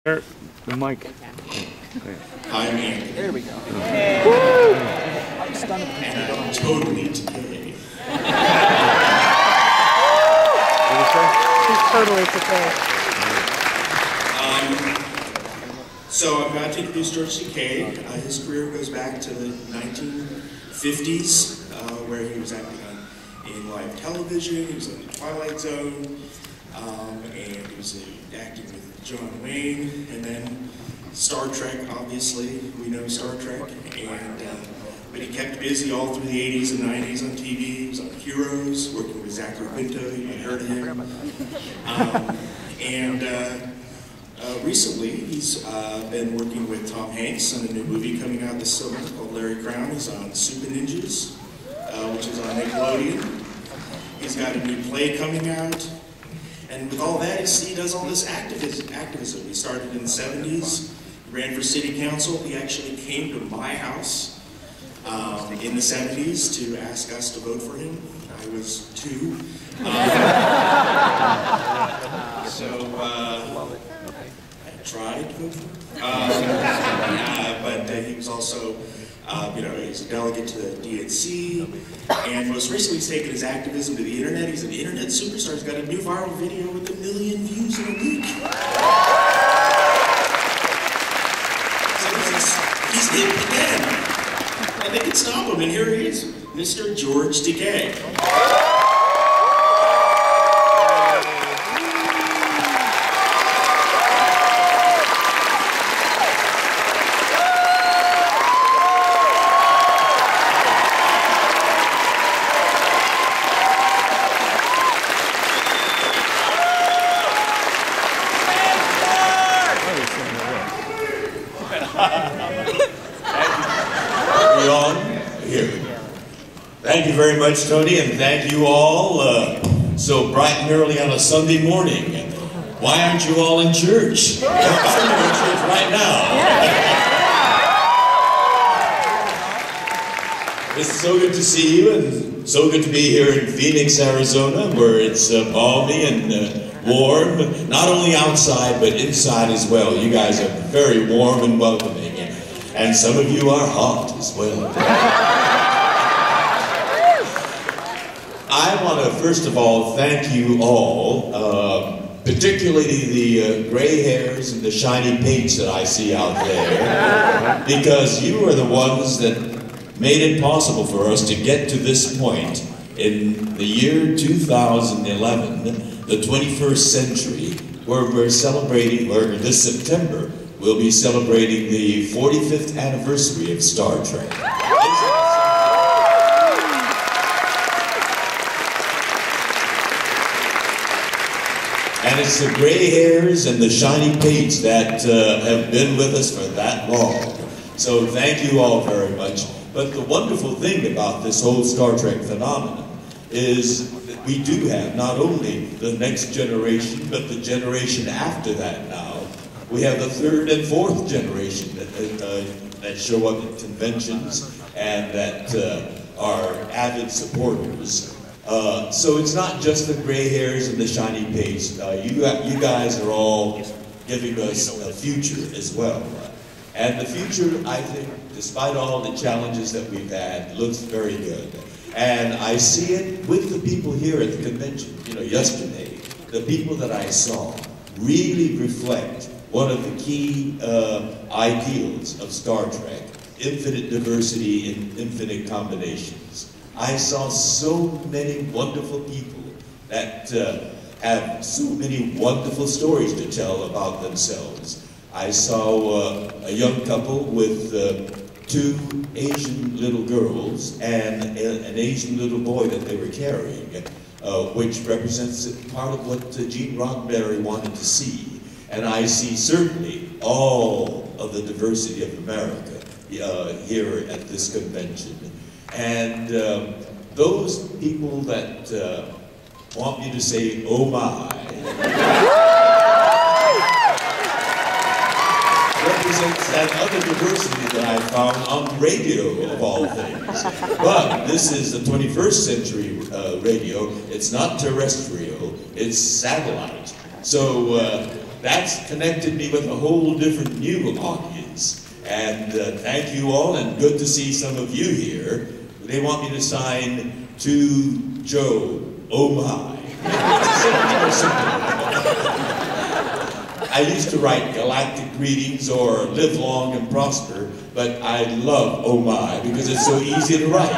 The mic. I'm Andy. There we go. And I'm totally Takei. She's totally Takei. So I'm about to introduce George Takei. His career goes back to the 1950s, where he was acting in live television. He was on The Twilight Zone, and he was acting with John Wayne, and then Star Trek, obviously. We know Star Trek. But he kept busy all through the 80s and 90s on TV. He was on Heroes, working with Zachary Quinto. You might have heard of him. Recently, he's been working with Tom Hanks on a new movie coming out this summer called Larry Crown. He's on Super Ninjas, which is on Nickelodeon. He's got a new play coming out. And with all that, he does all this activism. He started in the 70s, ran for city council. He actually came to my house in the 70s to ask us to vote for him. I was 2. I tried to vote for him. But he was also, he's a delegate to the DNC, and most recently he's taken his activism to the internet. He's an internet superstar. He's got a new viral video with 1 million views in a week. So he's hit again. And they can stop him, and here he is, Mr. George Takei. Thank you very much, Tony, and thank you all so bright and early on a Sunday morning. Why aren't you all in church? You're in church right now. It's so good to see you, and so good to be here in Phoenix, Arizona, where it's balmy and warm, not only outside, but inside as well. You guys are very warm and welcoming, and some of you are hot as well. I want to, first of all, thank you all, particularly the gray hairs and the shiny paints that I see out there, because you are the ones that made it possible for us to get to this point in the year 2011, the 21st century, where we're celebrating, where this September, we'll be celebrating the 45th anniversary of Star Trek. And it's the gray hairs and the shiny paints that have been with us for that long. So thank you all very much. But the wonderful thing about this whole Star Trek phenomenon is that we do have not only the next generation, but the generation after that now. We have the 3rd and 4th generation that show up at conventions and that are avid supporters. So it's not just the gray hairs and the shiny paints. You guys are all giving us a future as well. And the future, I think, despite all the challenges that we've had, looks very good. And I see it with the people here at the convention. Yesterday, the people that I saw really reflect one of the key ideals of Star Trek: infinite diversity in infinite combinations. I saw so many wonderful people that have so many wonderful stories to tell about themselves. I saw a young couple with 2 Asian little girls and an Asian little boy that they were carrying, which represents part of what Gene Roddenberry wanted to see. And I see certainly all of the diversity of America here at this convention. And those people that want me to say, oh my, represents that other diversity that I found on radio, of all things. But this is the 21st century radio. It's not terrestrial, it's satellite. So that's connected me with a whole different new audience. And thank you all, and good to see some of you here. They want me to sign to Joe, oh my. I used to write galactic greetings or live long and prosper, but I love oh my because it's so easy to write.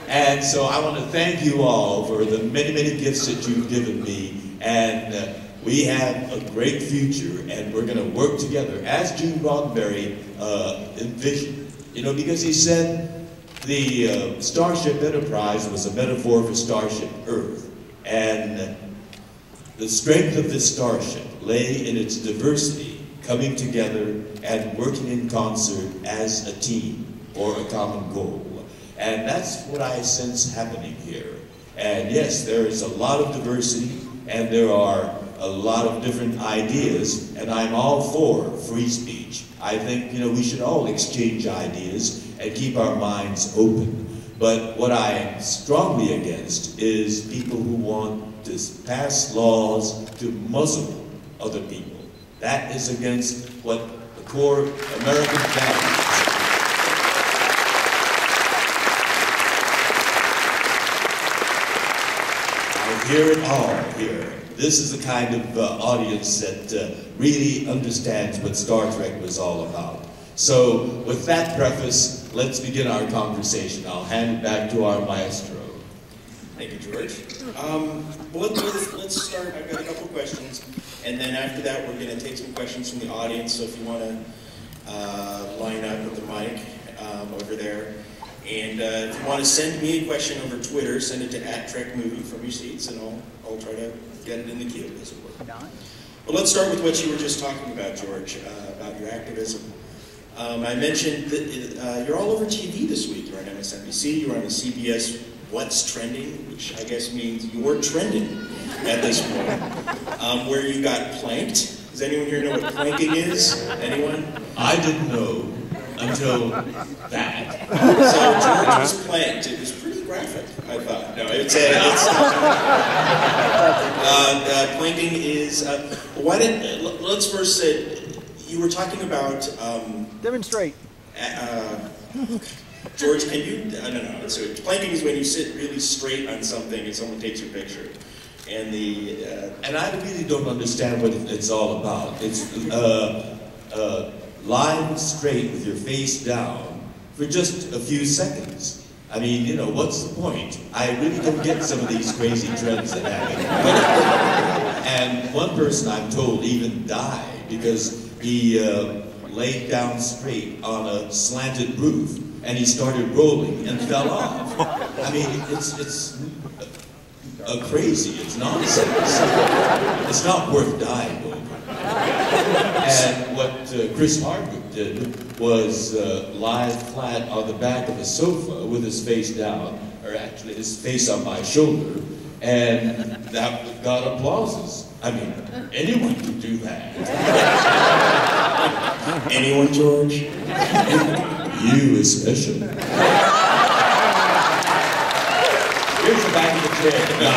And so I want to thank you all for the many, many gifts that you've given me. And we have a great future, and we're going to work together, as Gene Roddenberry envisioned. You know, because he said the Starship Enterprise was a metaphor for Starship Earth. And the strength of this starship lay in its diversity, coming together and working in concert as a team or a common goal. And that's what I sense happening here. And yes, there is a lot of diversity, and there are a lot of different ideas, and I'm all for free speech. I think, you know, we should all exchange ideas and keep our minds open. But what I am strongly against is people who want to pass laws to muzzle other people. That is against what the core American values. I hear it all here. This is the kind of audience that really understands what Star Trek was all about. So with that preface, let's begin our conversation. I'll hand it back to our maestro. Thank you, George. Well, let's start. I've got a couple of questions, and then after that, we're going to take some questions from the audience. So if you want to line up with the mic over there, and if you want to send me a question over Twitter, send it to @TrekMovie from your seats, and I'll try to get it in the queue, as it were. Well, let's start with what you were just talking about, George, about your activism. I mentioned that you're all over TV this week. You're on MSNBC. You're on the CBS What's Trending, which I guess means you're trending at this point, where you got planked. Does anyone here know what planking is? Anyone? I didn't know until that. So George was planked. It was pretty graphic, I thought. No, planking is. Let's first say you were talking about. Demonstrate. George, can you? No. So planking is when you sit really straight on something and someone takes your picture. And and I really don't understand what it's all about. It's lying straight with your face down for just a few seconds. I mean, you know, what's the point? I really don't get some of these crazy trends that happen. And one person, I'm told, even died because he laid down straight on a slanted roof, and he started rolling and fell off. I mean, it's crazy. It's nonsense. It's not worth dying over. And what Chris Hardwick did was lie flat on the back of a sofa with his face down, or actually his face on my shoulder, and that got applauses. I mean, anyone could do that. Anyone, George? You especially. Here's the back of the chair. Now,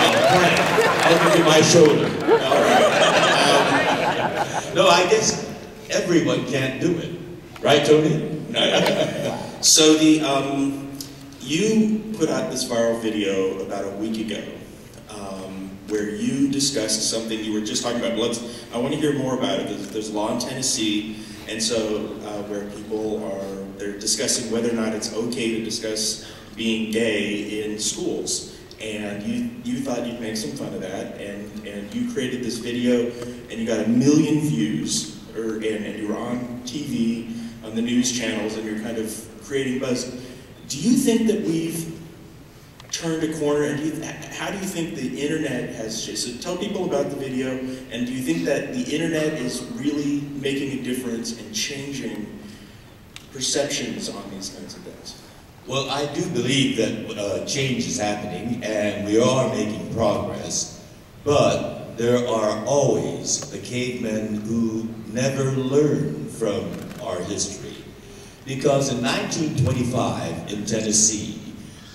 I'll give you my shoulder. All right. No, I guess everyone can't do it. Right, Tony? So you put out this viral video about a week ago where you discussed something you were just talking about. I want to hear more about it. There's a law in Tennessee, and so where people they're discussing whether or not it's okay to discuss being gay in schools. And you thought you'd make some fun of that, and you created this video, and you got 1 million views, and you were on TV, on the news channels, and you're kind of creating buzz. Do you think that we've turned a corner, and how do you think the internet has changed? So tell people about the video, and do you think that the internet is really making a difference and changing perceptions on these kinds of things? Well, I do believe that change is happening, and we are making progress, but there are always the cavemen who never learn from our history. Because in 1925 in Tennessee,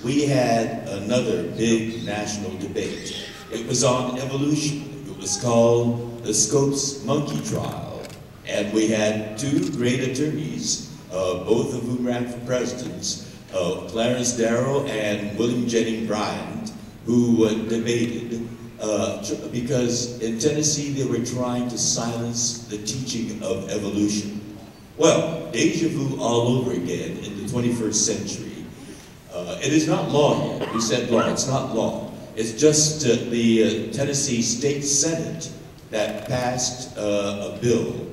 we had another big national debate. It was on evolution. It was called the Scopes Monkey Trial. And we had two great attorneys, both of whom ran for presidents, Clarence Darrow and William Jennings Bryan, who debated because in Tennessee they were trying to silence the teaching of evolution. Well, deja vu all over again in the 21st century. It is not law yet. You said law. It's not law. It's just the Tennessee State Senate that passed a bill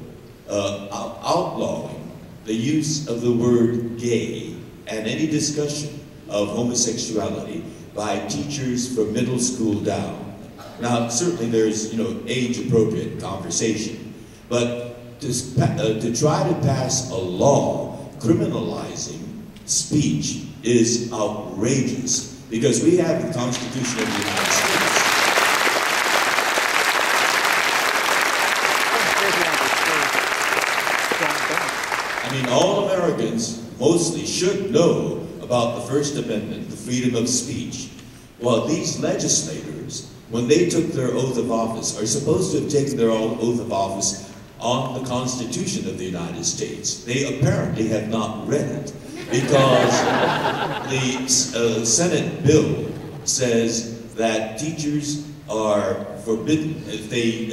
outlawing the use of the word gay and any discussion of homosexuality by teachers from middle school down. Now, certainly there's, age-appropriate conversation, but to try to pass a law criminalizing speech is outrageous, because we have the Constitution of the United States. I mean, all Americans mostly should know about the First Amendment, the freedom of speech. Well, these legislators, when they took their oath of office, are supposed to have taken their oath of office on the Constitution of the United States. They apparently have not read it, because the Senate bill says that teachers are forbidden, if they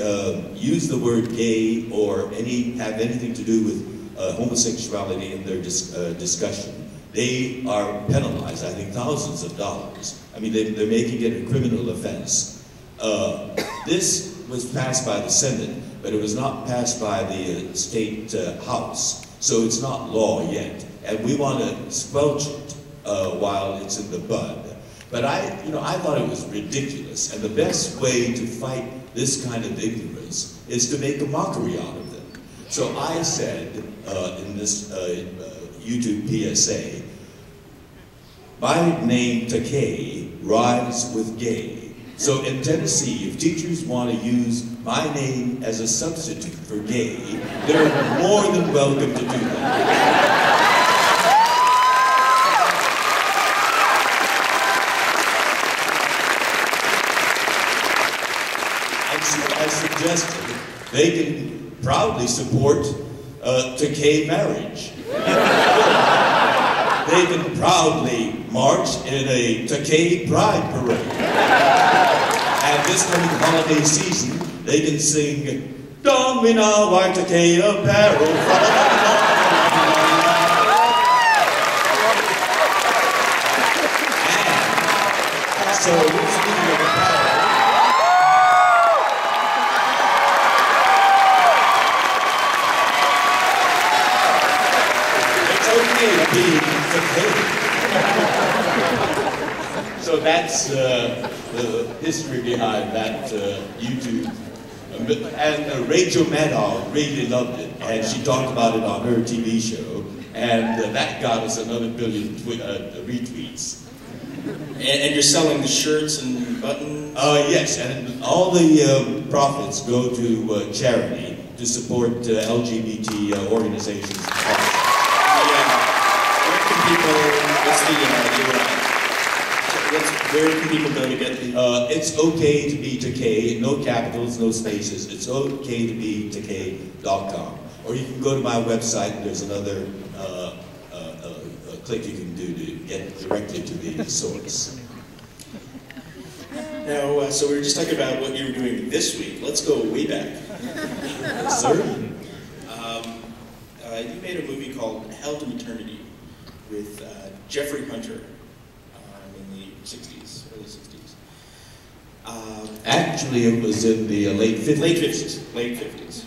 use the word gay or have anything to do with homosexuality in their discussion, they are penalized, I think, thousands of dollars. I mean, they're making it a criminal offense. This was passed by the Senate, but it was not passed by the state House, so it's not law yet. And we want to squelch it while it's in the bud. But I thought it was ridiculous, and the best way to fight this kind of ignorance is to make a mockery out of them. So I said in this YouTube PSA, my name Takei rhymes with gay. So in Tennessee, if teachers want to use my name as a substitute for gay, they're more than welcome to do that. I suggested they can proudly support Takei marriage. They can proudly march in a Takei pride parade. And this coming holiday season, they can sing, "Don me now, white Takei apparel." And so, speaking of apparel, so that's the history behind that YouTube. And Rachel Maddow really loved it, and she talked about it on her TV show, and that got us another 1 billion retweets. And you're selling the shirts and buttons? Yes, and all the profits go to charity to support LGBT organizations. Where can people go to get the... It's okay to be Takei, no capitals, no spaces. It's okay to be Takei.com. Or you can go to my website, and there's another click you can do to get directly to the source. Now, so we were just talking about what you were doing this week. Let's go way back. Yes, sir. You made a movie called Hell to Eternity with Jeffrey Hunter in the 60s, early 60s. Actually, it was in the late 50s. Late 50s.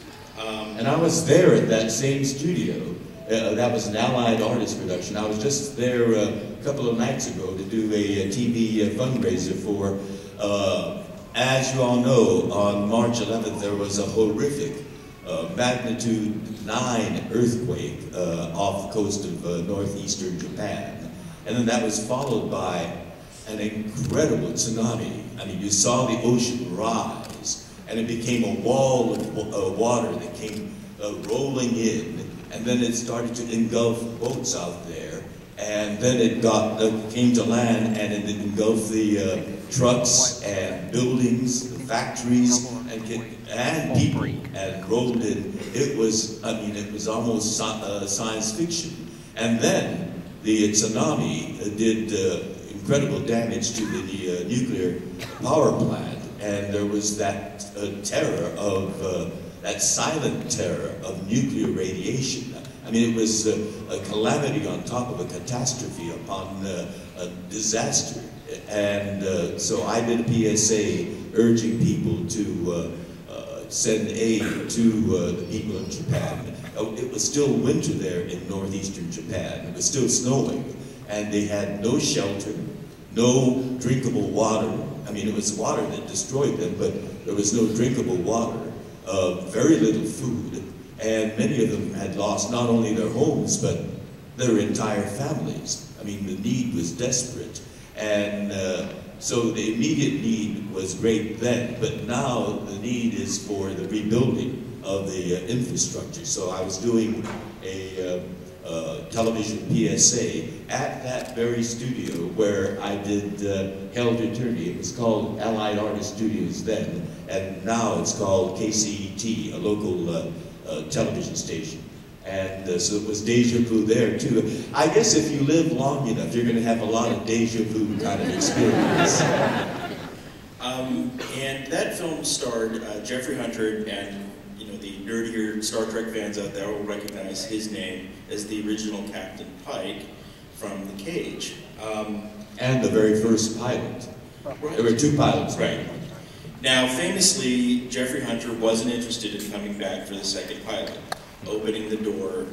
And I was there at that same studio. That was an Allied Artist production. I was just there a couple of nights ago to do a TV fundraiser for, as you all know, on March 11th there was a horrific magnitude 9 earthquake off the coast of northeastern Japan. And then that was followed by an incredible tsunami. I mean, you saw the ocean rise, and it became a wall of water that came rolling in, and then it started to engulf boats out there, and then it came to land, and it engulfed the trucks and buildings, the factories, and and people and rolled in. It was, I mean, it was almost science fiction. And then the tsunami did incredible damage to the nuclear power plant, and there was that terror of, that silent terror of nuclear radiation. I mean, it was a calamity on top of a catastrophe upon a disaster. And so I did a PSA urging people to send aid to the people in Japan. It was still winter there in northeastern Japan. It was still snowing, and they had no shelter, no drinkable water. I mean, it was water that destroyed them, but there was no drinkable water, very little food, and many of them had lost not only their homes, but their entire families. I mean, the need was desperate. And so the immediate need was great then, but now the need is for the rebuilding of the infrastructure. So I was doing a television PSA at that very studio where I did Held Eternity. It was called Allied Artist Studios then, and now it's called KCET, a local television station. And so it was deja vu there too. I guess if you live long enough, you're going to have a lot of deja vu kind of experience. And that film starred Jeffrey Hunter, and you know, the nerdier Star Trek fans out there will recognize his name as the original Captain Pike from The Cage. And the very first pilot. Right. There were two pilots. Right. Now, famously, Jeffrey Hunter wasn't interested in coming back for the second pilot, opening the door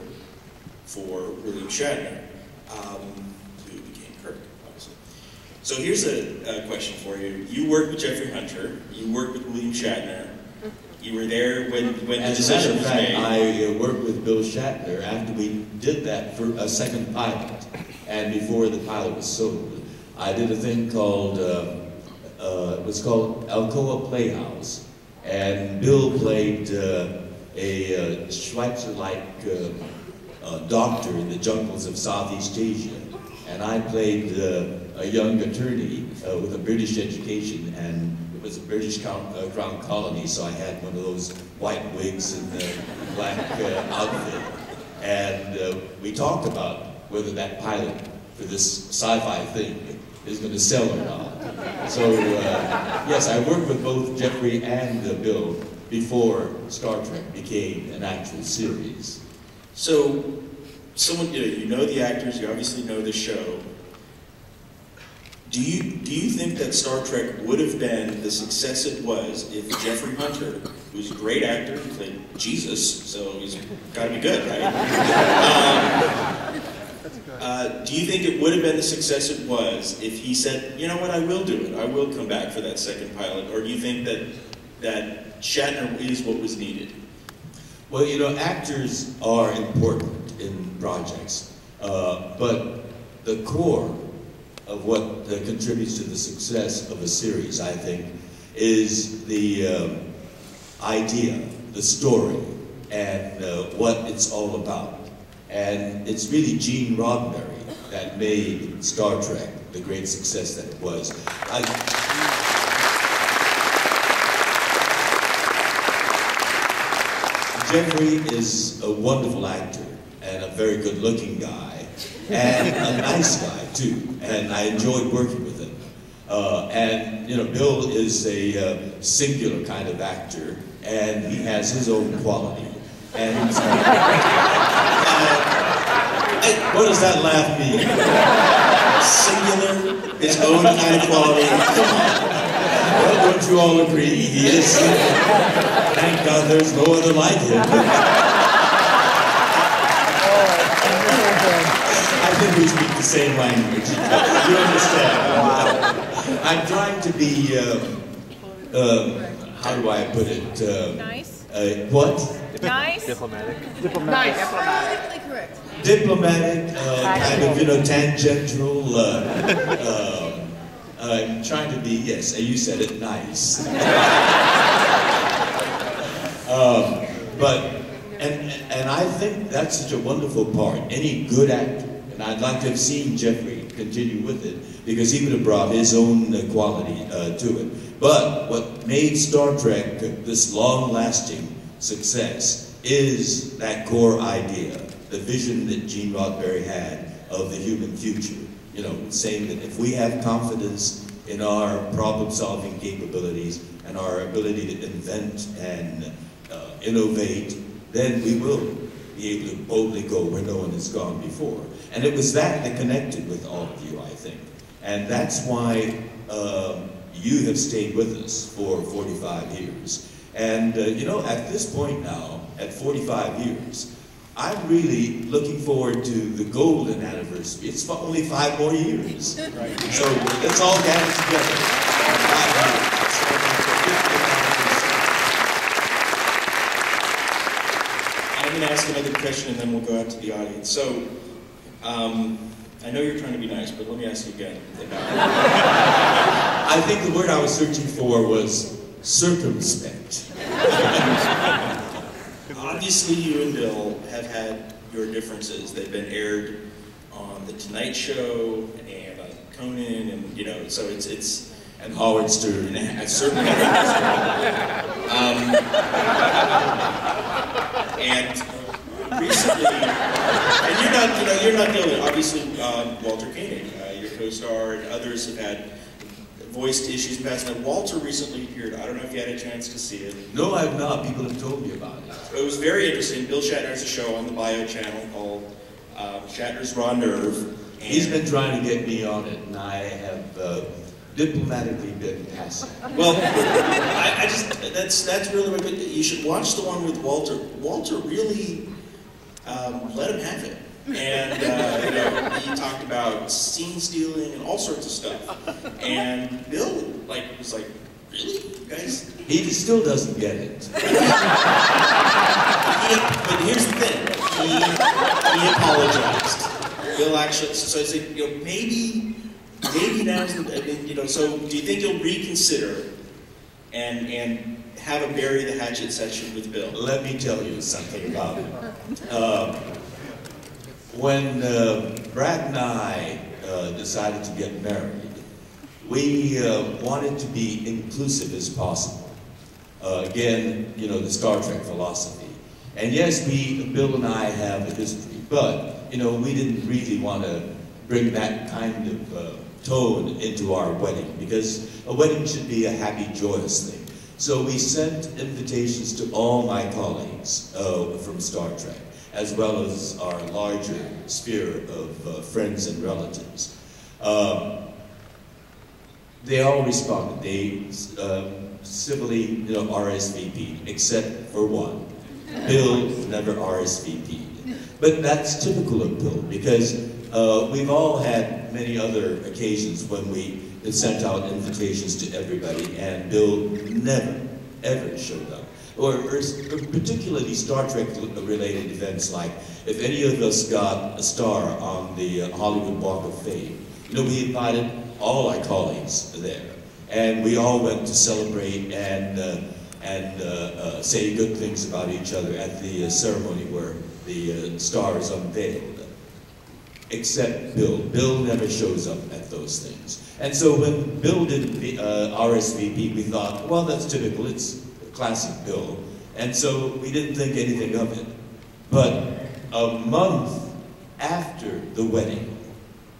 for William Shatner, who became Kirk, obviously. So here's a question for you. You worked with Jeffrey Hunter, you worked with William Shatner, you were there when the decision was made. I worked with Bill Shatner after we did that for a second pilot, and before the pilot was sold. I did a thing called, it was called Alcoa Playhouse, and Bill played a Schweitzer-like doctor in the jungles of Southeast Asia, and I played a young attorney with a British education, and it was a British crown colony, so I had one of those white wigs and the black outfit, and we talked about whether that pilot for this sci-fi thing is going to sell or not. So yes, I worked with both Jeffrey and Bill before Star Trek became an actual series. So, someone, you know the actors, you obviously know the show. Do you think that Star Trek would have been the success it was if Jeffrey Hunter, who's a great actor, he played Jesus, so he's got to be good, right? Do you think it would have been the success it was if he said, you know what, I will do it, I will come back for that second pilot, or do you think that Shatner is what was needed? Well, you know, actors are important in projects, but the core of what contributes to the success of a series, I think, is the idea, the story, and what it's all about. And it's really Gene Roddenberry that made Star Trek the great success that it was. Jeffrey is a wonderful actor and a very good-looking guy, and a nice guy too, and I enjoyed working with him. And you know, Bill is a singular kind of actor, and he has his own quality. And what does that laugh mean? Singular, his own kind of quality. Come on. Well, don't you all agree? He is. Thank God there's no other like him. I think we speak the same language. You understand? Wow. I'm trying to be, how do I put it? Nice. What? Nice. Diplomatic. Nice. Politically correct. Diplomatic, kind of, you know, tangential. I'm trying to be, yes, you said it, nice. And I think that's such a wonderful part. Any good actor, and I'd like to have seen Jeffrey continue with it, because he would have brought his own quality to it. But what made Star Trek this long-lasting success is that core idea, the vision that Gene Roddenberry had of the human future. You know, saying that if we have confidence in our problem-solving capabilities and our ability to invent and innovate, then we will be able to boldly go where no one has gone before. And it was that connected with all of you, I think. And that's why you have stayed with us for 45 years. And you know, at this point now, at 45 years, I'm really looking forward to the golden anniversary. It's only 5 more years. Right. So let's all gather together. I'm going to ask another question and then we'll go out to the audience. So, I know you're trying to be nice, but let me ask you again. I think the word I was searching for was circumspect. Obviously, you and Bill have had your differences. They've been aired on The Tonight Show and on Conan, and you know, so it's and Howard Stern. And certainly. And recently, and you're not the only. Obviously, Walter Koenig, your co-star, and others have had voiced issues in the past. Now, Walter recently appeared. I don't know if you had a chance to see it. No, I've not. People have told me about it. It was very interesting. Bill Shatner has a show on the Bio channel called Shatner's Raw Nerve. He's been trying to get me on it, and I have diplomatically been passive. Well, I just that's really what you should watch the one with Walter. Walter really let him have it. And you know, he talked about scene stealing and all sorts of stuff. And Bill was like, really, you guys? He still doesn't get it. But here's the thing: he apologized. Bill actually. So I said, you know, maybe now's the. You know, so do you think you'll reconsider and have a bury the hatchet session with Bill? Let me tell you something about it. When Brad and I decided to get married, we wanted to be inclusive as possible. Again, you know, the Star Trek philosophy. And yes, Bill and I have a history, but, you know, we didn't really want to bring that kind of tone into our wedding, because a wedding should be a happy, joyous thing. So we sent invitations to all my colleagues from Star Trek, as well as our larger sphere of friends and relatives. They all responded. They civilly, you know, RSVP'd, except for one. Bill never RSVP'd. But that's typical of Bill, because we've all had many other occasions when we sent out invitations to everybody, and Bill never, ever showed up. Or particularly Star Trek-related events, like if any of us got a star on the Hollywood Walk of Fame, you know, we invited all our colleagues there, and we all went to celebrate and say good things about each other at the ceremony where the star is unveiled. Except Bill. Bill never shows up at those things. And so when Bill didn't RSVP, we thought, well, that's typical. It's classic Bill. And so we didn't think anything of it. But a month after the wedding,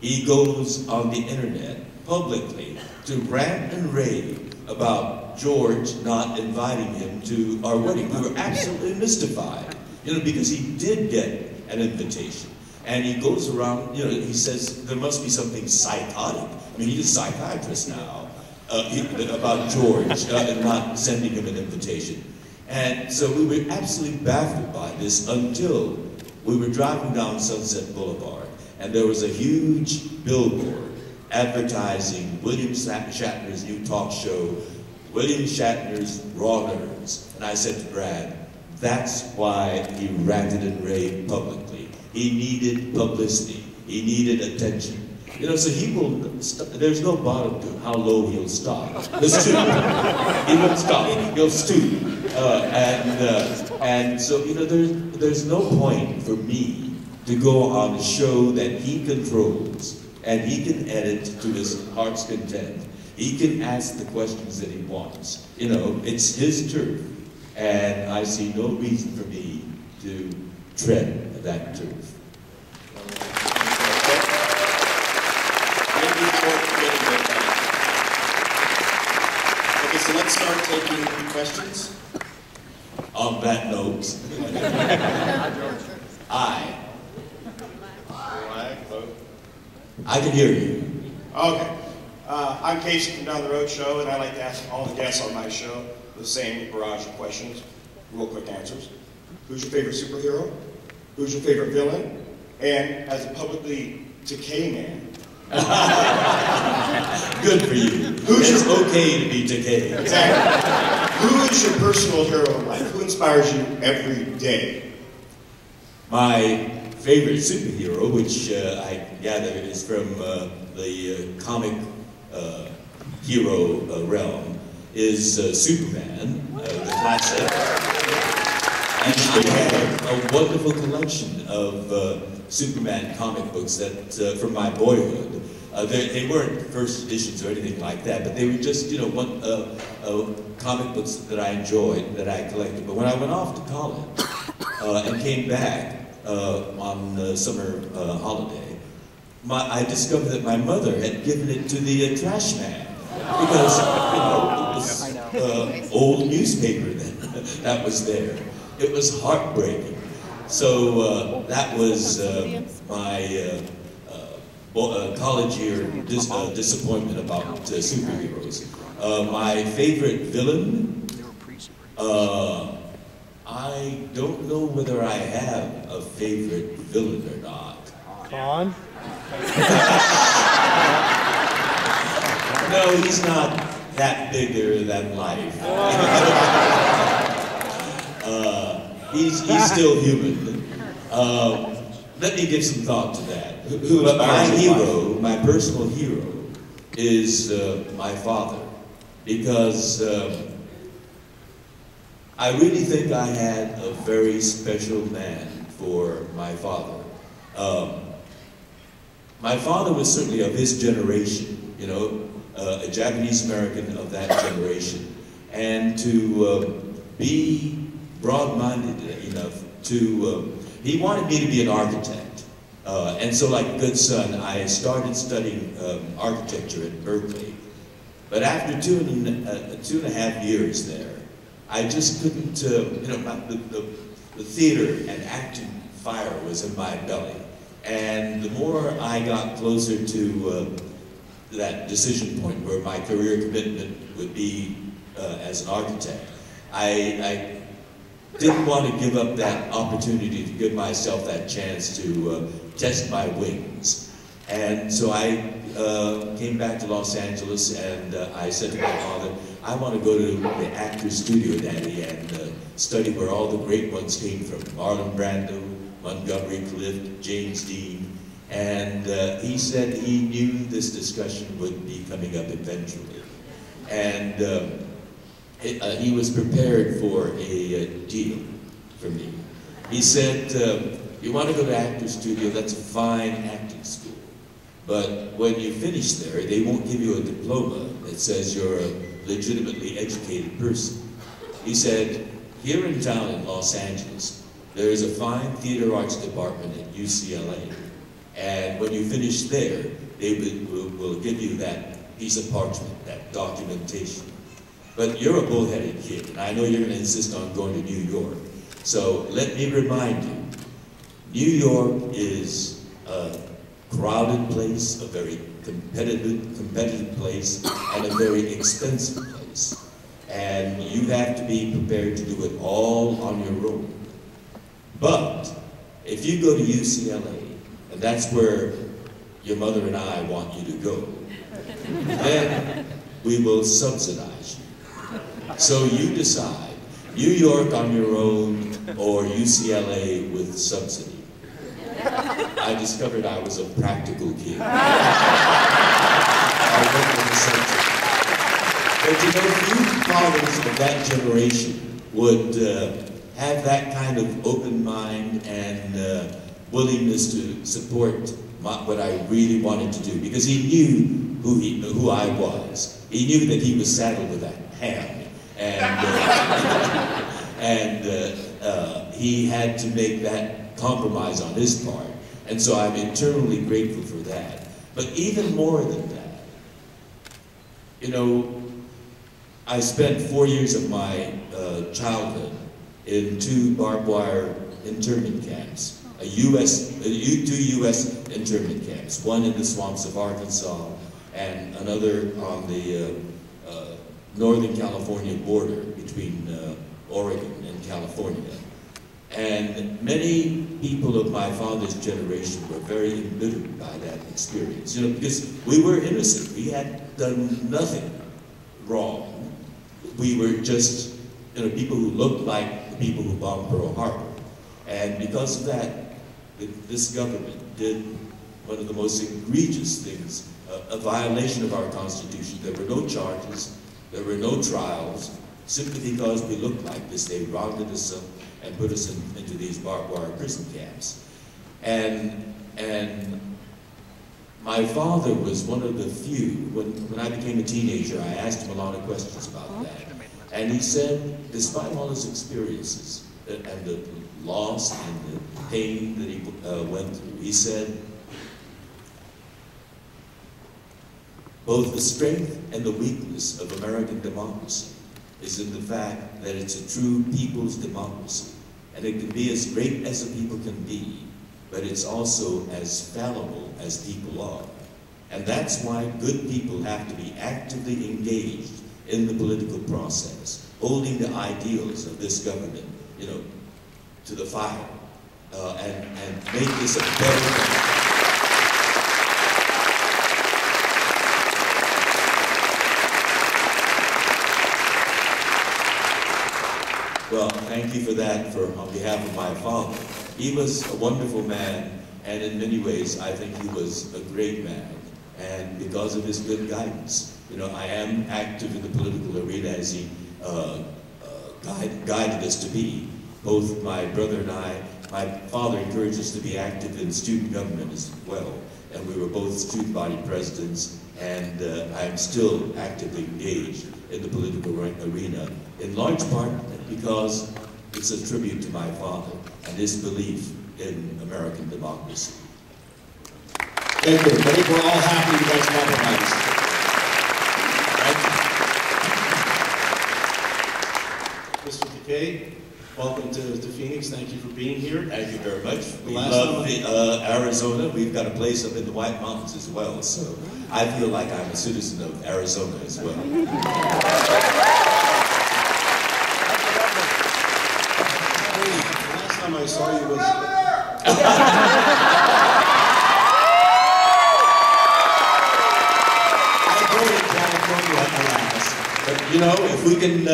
he goes on the internet publicly to rant and rave about George not inviting him to our wedding. We were absolutely mystified, you know, because he did get an invitation. And he goes around, you know, he says there must be something psychotic. I mean, he's a psychiatrist now, about George and not sending him an invitation. And so we were absolutely baffled by this until we were driving down Sunset Boulevard, and there was a huge billboard advertising William Shatner's new talk show, William Shatner's Raw Nerves. And I said to Brad, that's why he ranted and raved publicly. He needed publicity. He needed attention. You know, so he will, there's no bottom to how low he'll stop. The stoop. He won't stop. He'll stoop. And so, you know, there's no point for me to go on a show that he controls and he can edit to his heart's content. He can ask the questions that he wants. You know, it's his turf, and I see no reason for me to tread that turf. Okay, so let's start taking questions. On that note, I can hear you. Okay. I'm Casey from Down the Road Show, and I like to ask all the guests on my show the same barrage of questions, real quick answers. Who's your favorite superhero? Who's your favorite villain? And as a publicly Takei man, good for you. It's okay to be Takei. Exactly. Who is your personal hero in life? Who inspires you every day? My favorite superhero, which I gather is from the comic hero realm, is Superman, the classic. And I have a wonderful collection of Superman comic books that from my boyhood. They weren't first editions or anything like that, but they were just, you know, comic books that I enjoyed, that I collected. But when I went off to college and came back on the summer holiday, I discovered that my mother had given it to the trash man because, you know, it was old newspaper then that was there. It was heartbreaking. So that was my college year disappointment about superheroes. My favorite villain, I don't know whether I have a favorite villain or not. Con? No, he's not that bigger than life. He's still human. Let me give some thought to that. But my hero, my personal hero, is my father, because I really think I had a very special man for my father. My father was certainly of his generation, you know, a Japanese American of that generation, and to be broad-minded enough to, he wanted me to be an architect. And so like a good son, I started studying architecture at Berkeley. But after two and a half years there, I just couldn't, you know, the theater and acting fire was in my belly. And the more I got closer to that decision point where my career commitment would be as an architect, I didn't want to give up that opportunity to give myself that chance to test my wings. And so I came back to Los Angeles, and I said to my father, I want to go to the actor's studio, Daddy, and study where all the great ones came from. Marlon Brando, Montgomery Clift, James Dean. And he said he knew this discussion would be coming up eventually. And he was prepared for a deal for me. He said, you want to go to actor's studio, that's a fine acting school. But when you finish there, they won't give you a diploma that says you're a legitimately educated person. He said, here in town in Los Angeles, there is a fine theater arts department at UCLA. And when you finish there, they will give you that piece of parchment, that documentation. But you're a bullheaded kid, and I know you're going to insist on going to New York. So let me remind you, New York is a crowded place, a very competitive place, and a very expensive place. And you have to be prepared to do it all on your own. But if you go to UCLA, and that's where your mother and I want you to go, then we will subsidize you. So you decide, New York on your own or UCLA with subsidy. I discovered I was a practical kid. I went with the subsidy. But you know, few fathers of that generation would have that kind of open mind and willingness to support what I really wanted to do, because he knew who I was. He knew that he was saddled with a ham, and he had to make that compromise on his part. And so I'm eternally grateful for that. But even more than that, you know, I spent 4 years of my childhood in 2 barbed wire internment camps, two U.S. internment camps, one in the swamps of Arkansas and another on the Northern California border between Oregon and California. And many people of my father's generation were very embittered by that experience, you know, because we were innocent. We had done nothing wrong. We were just, you know, people who looked like the people who bombed Pearl Harbor. And because of that, this government did one of the most egregious things, a violation of our Constitution. There were no charges, there were no trials. Simply because we looked like this, they rounded us up and put us into these barbed wire prison camps. And my father was one of the few, when I became a teenager, I asked him a lot of questions about that. And he said, despite all his experiences and the loss and the pain that he went through, he said, both the strength and the weakness of American democracy is in the fact that it's a true people's democracy. And it can be as great as a people can be, but it's also as fallible as people are. And that's why good people have to be actively engaged in the political process, holding the ideals of this government, you know, to the fire, and make this a better Well, thank you for that on behalf of my father. He was a wonderful man, and in many ways, I think he was a great man. And because of his good guidance, you know, I am active in the political arena as he guided us to be. Both my brother and my father encouraged us to be active in student government as well. And we were both student body presidents, and I am still actively engaged in the political arena, in large part because it's a tribute to my father and his belief in American democracy. Thank you. I think we're all happy you guys compromised. Mr. Takei, welcome to Phoenix. Thank you for being here. Thank you very much. We love Arizona. We've got a place up in the White Mountains as well, so I feel like I'm a citizen of Arizona as well. Last time I saw you was... But you know, if we can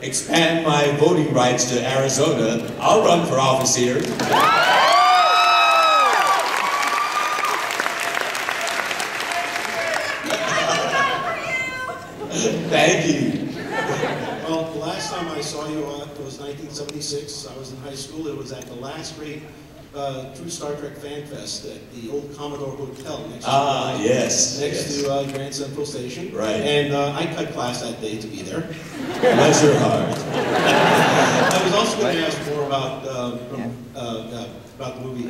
expand my voting rights to Arizona, I'll run for office here. Thank you. Well, the last time I saw you was 1976. I was in high school. It was at the last great True Star Trek Fan Fest at the old Commodore Hotel next to Grand Central Station. Right. And I cut class that day to be there. Bless your heart. I was also going to ask more about the movie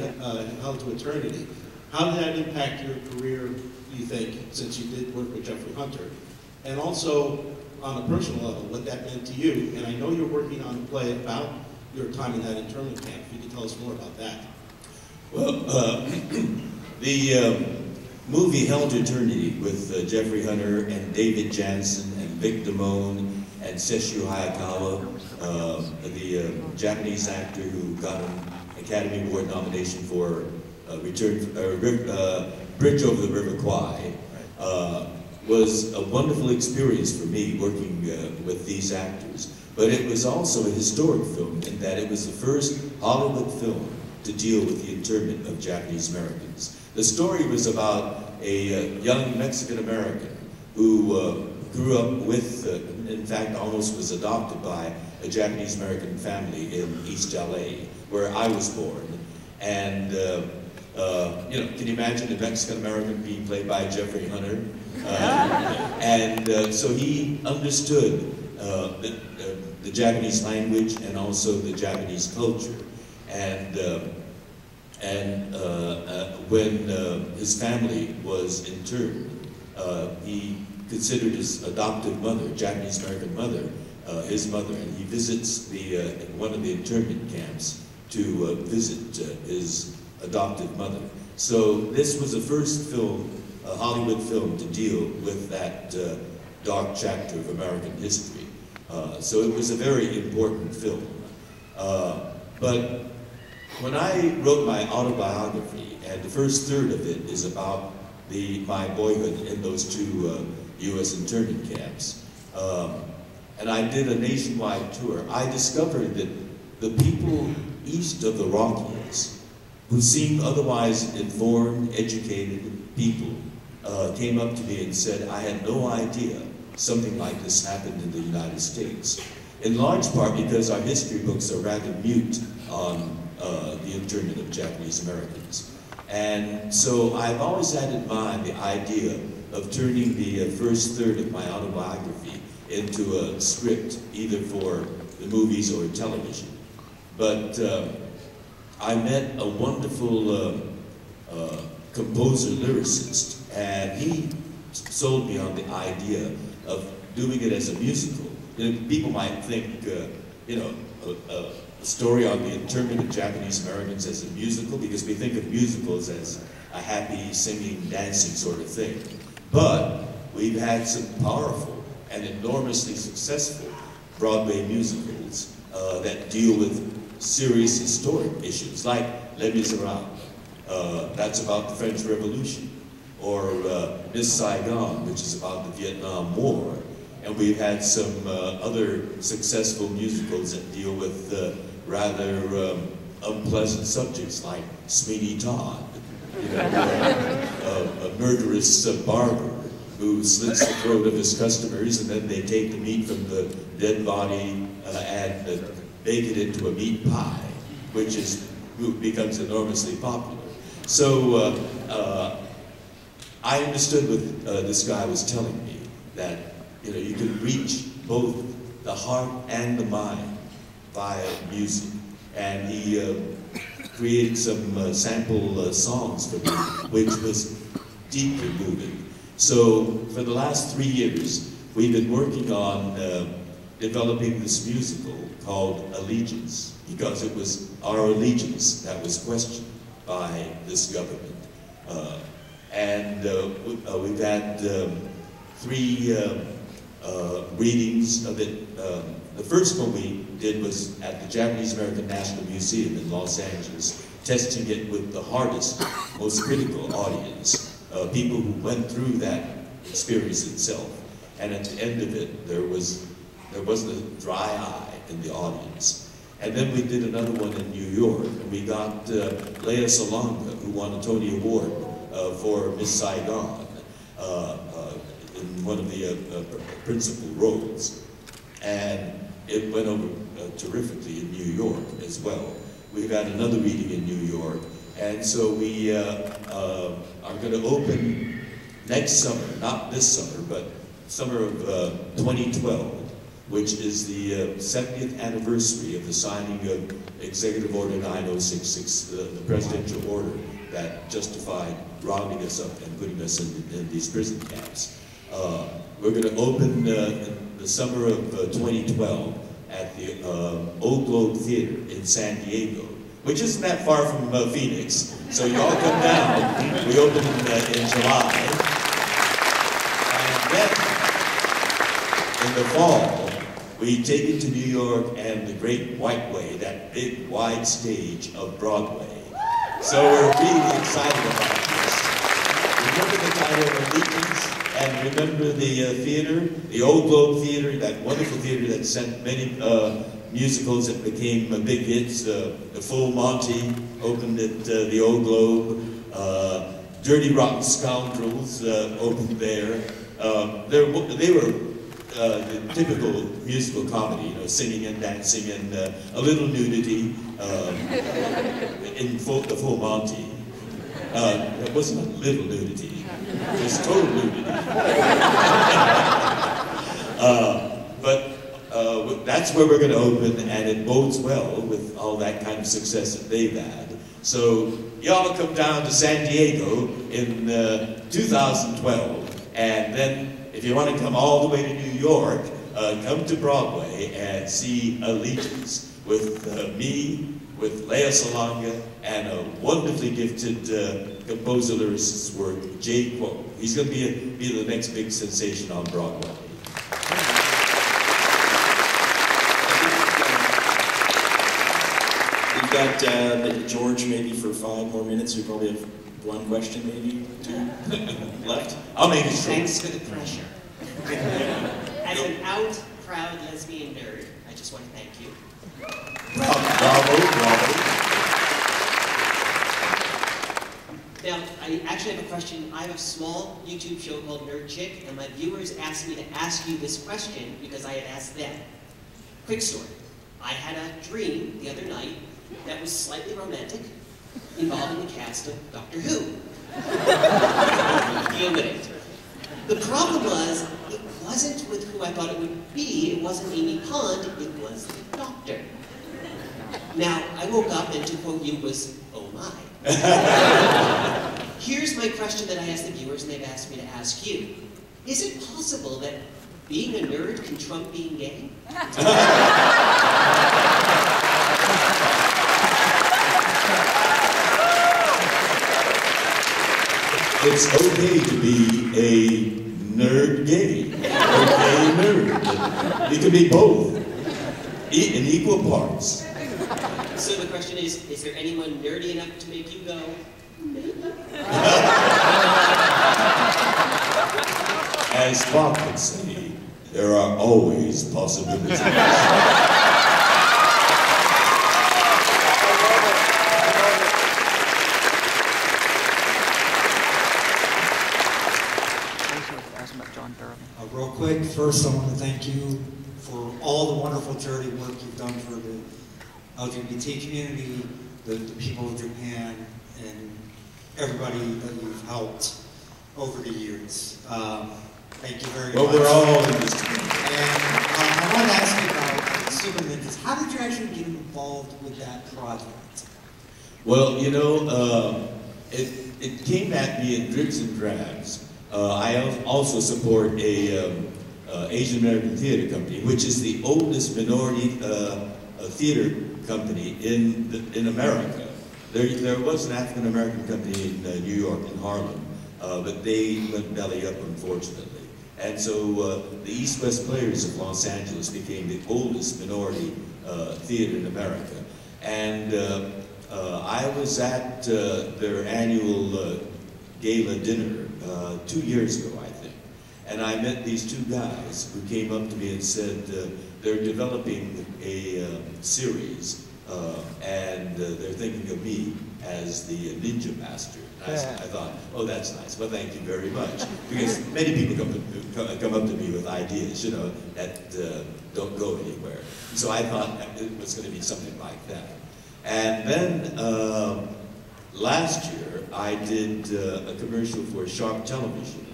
Held to Eternity. How did that impact your career, do you think, since you did work with Jeffrey Hunter? And also, on a personal level, what that meant to you. And I know you're working on a play about your time in that internment camp. If you could tell us more about that. Well, the movie Held to Eternity with Jeffrey Hunter and David Jansen and Vic Damone and Sesshu Hayakawa, the Japanese actor who got an Academy Award nomination for Bridge Over the River Kwai, was a wonderful experience for me working with these actors. But it was also a historic film in that it was the first Hollywood film to deal with the internment of Japanese Americans. The story was about a young Mexican American who grew up with, in fact almost was adopted by a Japanese American family in East LA, where I was born. And You know, can you imagine a Mexican-American being played by Jeffrey Hunter? So he understood the Japanese language and also the Japanese culture. When his family was interned, he considered his adoptive mother, Japanese-American mother, his mother, and he visits one of the internment camps to visit his adoptive mother. So this was the first film, a Hollywood film, to deal with that dark chapter of American history. So it was a very important film. But when I wrote my autobiography, and the first third of it is about my boyhood in those two U.S. internment camps, and I did a nationwide tour, I discovered that the people east of the Rockies, who seemed otherwise informed, educated people, came up to me and said, I had no idea something like this happened in the United States. In large part because our history books are rather mute on the internment of Japanese Americans. And so I've always had in mind the idea of turning the first third of my autobiography into a script, either for the movies or television. But I met a wonderful composer, lyricist, and he sold me on the idea of doing it as a musical. You know, people might think, you know, a story on the internment of Japanese Americans as a musical, because we think of musicals as a happy, singing, dancing sort of thing. But we've had some powerful and enormously successful Broadway musicals that deal with serious historic issues, like Les Miserables. That's about the French Revolution. Or Miss Saigon, which is about the Vietnam War. And we've had some other successful musicals that deal with rather unpleasant subjects like Sweeney Todd, you know, a murderous barber who slits the throat of his customers, and then they take the meat from the dead body and bake it into a meat pie, which becomes enormously popular. So I understood what this guy was telling me, that you know, you can reach both the heart and the mind via music. And he created some sample songs for me, which was deeply moving. So for the last 3 years, we've been working on developing this musical called Allegiance, because it was our allegiance that was questioned by this government. We've had 3 readings of it. The first one we did was at the Japanese American National Museum in Los Angeles, testing it with the hardest, most critical audience, people who went through that experience itself. And at the end of it, there wasn't a dry eye in the audience. And then we did another one in New York, and we got Lea Salonga, who won a Tony Award for Miss Saigon in one of the principal roles. And it went over terrifically in New York as well. We've had another reading in New York, and so we are going to open next summer, not this summer, but summer of 2012, which is the 70th anniversary of the signing of Executive Order 9066, the presidential order that justified rounding us up and putting us in these prison camps. We're going to open in the summer of 2012 at the Old Globe Theater in San Diego, which isn't that far from Phoenix. So you all come down. We open in July. And then, in the fall, we take it to New York and the Great White Way, that big, wide stage of Broadway. So we're really excited about this. Remember the title Allegiance, and remember the theater, the Old Globe Theater, that wonderful theater that sent many musicals that became big hits. The Full Monty opened at the Old Globe. Dirty Rotten Scoundrels opened there. They were the typical musical comedy, you know, singing and dancing and a little nudity in the Full Monty. It wasn't a little nudity. It was total nudity. But that's where we're going to open, and it bodes well with all that kind of success that they've had. So y'all come down to San Diego in 2012, and then if you want to come all the way to New York, come to Broadway and see Allegiance with me, with Lea Salonga, and a wonderfully gifted composer lyricist's work, Jay Quo. He's going to be the next big sensation on Broadway. We've got George maybe for 5 more minutes. We probably have 1 question, maybe 2 left. I'll make it short. Thanks for the pressure. As an out, proud lesbian nerd, I just want to thank you. Bravo, bravo. Now, I actually have a question. I have a small YouTube show called Nerd Chick, and my viewers asked me to ask you this question because I had asked them. Quick story. I had a dream the other night that was slightly romantic, involving the cast of Doctor Who. Deal with it. The problem was, it wasn't with who I thought it would be. It wasn't Amy Pond, it was the Doctor. Now, I woke up and to quote you was, oh my. Here's my question that I asked the viewers and they've asked me to ask you. Is it possible that being a nerd can trump being gay? It's okay to be a nerd gay, or gay nerd. You can be both, in equal parts. So the question is there anyone nerdy enough to make you go, As Spock would say, there are always possibilities. Real quick, first I want to thank you for all the wonderful charity work you've done for the LGBT community, the people of Japan, and everybody that you've helped over the years. Thank you very much. Well, we're all in this together. And I want to ask you about Super Ninjas. How did you actually get involved with that project? Well, you know, it came at me in dribs and drabs. I also support a Asian American theater company, which is the oldest minority theater company in America. There was an African American company in New York, in Harlem, but they went belly up, unfortunately. And so the East-West Players of Los Angeles became the oldest minority theater in America. And I was at their annual gala dinner 2 years ago, I think. And I met these 2 guys who came up to me and said they're developing a series and they're thinking of me as the ninja master. And I thought, oh, that's nice. Well, thank you very much. Because many people come up to me with ideas, you know, that don't go anywhere. So I thought it was going to be something like that. And then last year, I did a commercial for Sharp Television,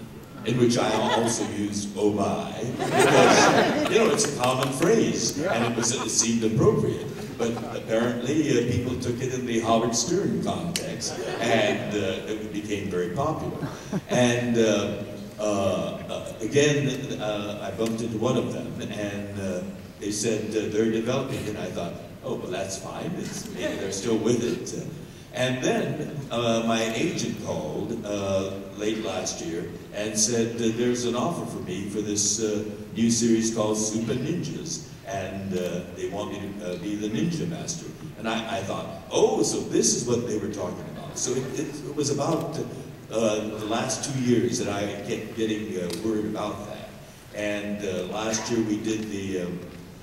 in which I also used "oh my," because, you know, it's a common phrase, and it seemed appropriate. But apparently, people took it in the Howard Stern context, and it became very popular. And again, I bumped into one of them, and they said they're developing it. And I thought, oh, well, that's fine. Maybe they're still with it. And then my agent called late last year and said there's an offer for me for this new series called Super Ninjas, and they want me to be the ninja master. And I thought, oh, so this is what they were talking about. So it was about the last 2 years that I kept getting word about that. And last year we did the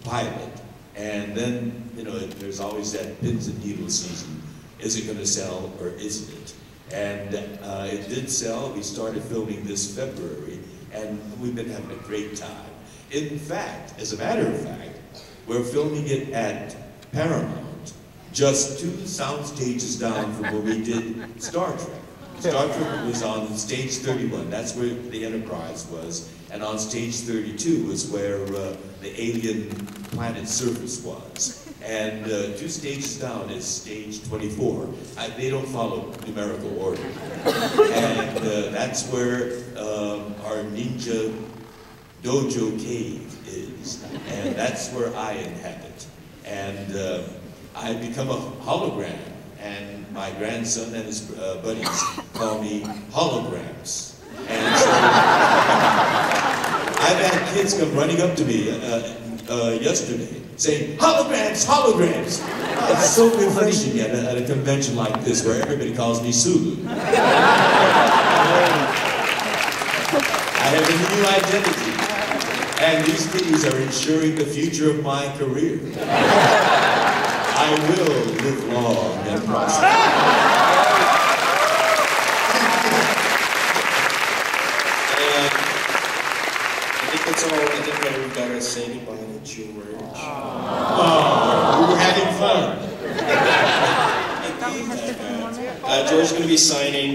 pilot, and then, you know, there's always that pins and needles season. Is it going to sell or isn't it? And it did sell. We started filming this February, and we've been having a great time. In fact, as a matter of fact, we're filming it at Paramount, just 2 sound stages down from where we did Star Trek. Star Trek was on stage 31. That's where the Enterprise was. And on stage 32 was where the alien planet surface was. And 2 stages down is stage 24. They don't follow numerical order. And that's where our ninja dojo cave is. And that's where I inhabit. And I become a hologram. And my grandson and his buddies call me holograms. And so I've had kids come running up to me yesterday saying, holograms, holograms. It's so refreshing at a convention like this where everybody calls me Sulu. I have a new identity. And these things are ensuring the future of my career. I will live long and prosper. I think that's all. I think that we've got to say goodbye to George. We were having fun. George's going to be signing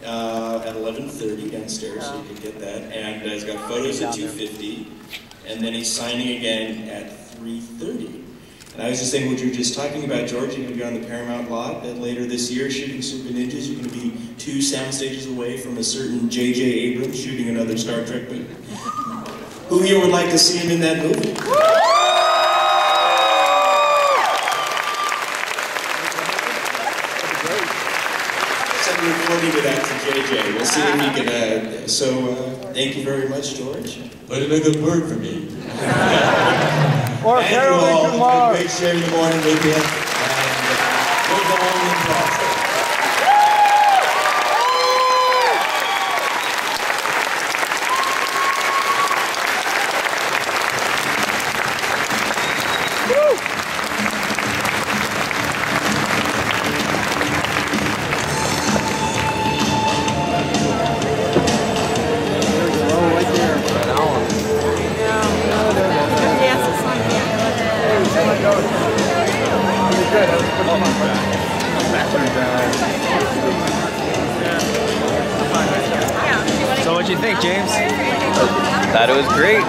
at 11:30 downstairs, so you can get that. And he's got photos at 2:50, and then he's signing again at 3:30. And I was just saying what you were just talking about, George. You're going to be on the Paramount lot later this year shooting Super Ninjas. You're going to be 2 sound stages away from a certain J.J. Abrams shooting another Star Trek movie. Who here would like to see him in that movie? Send a recording of that to JJ. We'll see if he can. Thank you very much, George. Put in a good word for me. Or Thank you all. It's been great sharing the morning with you. And we'll go on in process. So what'd you think, James? Thought it was great.